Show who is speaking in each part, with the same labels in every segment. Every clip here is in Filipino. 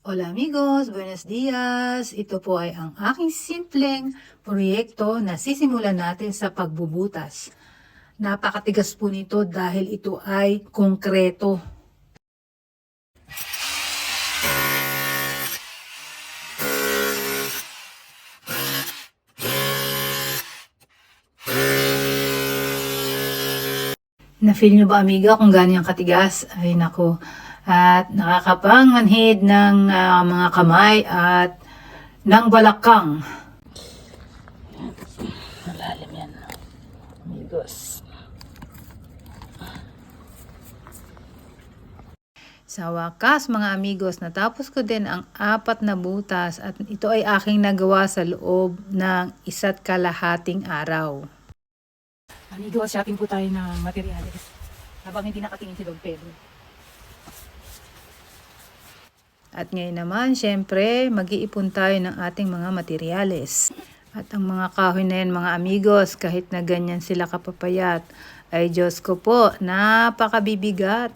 Speaker 1: Hola amigos, buenos dias! Ito po ay ang aking simpleng proyekto na sisimulan natin sa pagbubutas. Napakatigas po nito dahil ito ay konkreto. Na-feel nyo ba amiga kung gaano yung katigas? Ay nako. At nakakapangmanhid ng mga kamay at ng balakang. Malalim yan, amigos. Sa wakas mga amigos, natapos ko din ang 4 na butas at ito ay aking nagawa sa loob ng 1.5 araw. Amigos, shopping po tayo ng materyales habang hindi nakatingin si Dog Pedro. At ngayon naman, syempre, mag-iipon tayo ng ating mga materyales. At ang mga kahoy na yan, mga amigos, kahit na ganyan sila kapapayat, ay Diyos ko po, napakabibigat.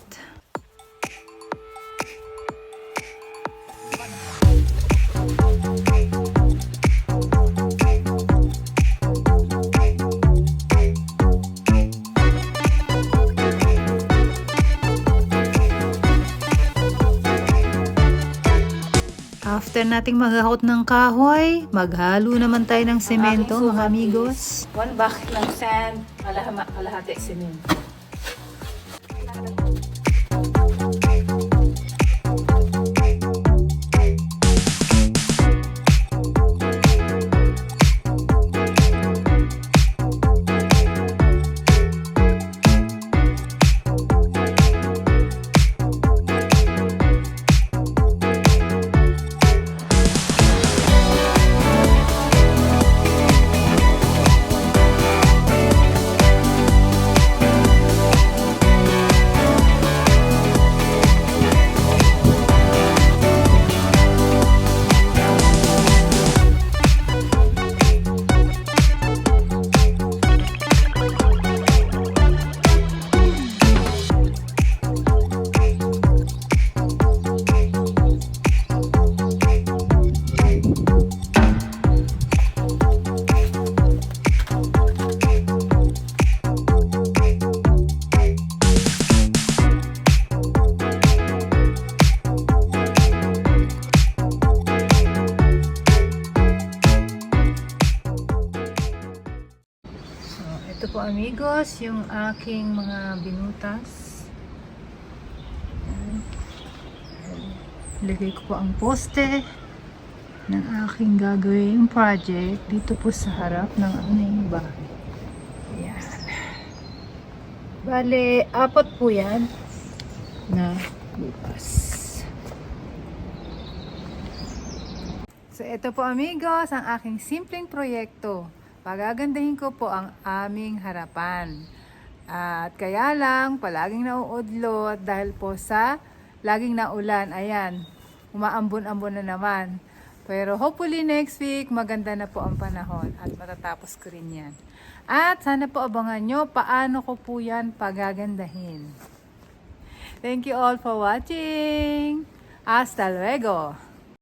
Speaker 1: After nating maghahot ng kahoy, maghalo naman tayo ng semento, mga amigos. 1 bucket ng sand, kalahati semento. Ito po amigos, yung aking mga binutas. Lagay ko po ang poste ng aking gagawing project dito po sa harap ng aming bahay. Ayan. Bale, 4 po yan na butas. So ito po amigos, ang aking simpleng proyekto. Pagagandahin ko po ang aming harapan. At kaya lang, palaging nauudlot dahil po sa laging naulan. Ayan, umaambon-ambon na naman. Pero hopefully next week, maganda na po ang panahon at matatapos ko rin yan. At sana po abangan nyo paano ko po yan pagagandahin. Thank you all for watching. Hasta luego!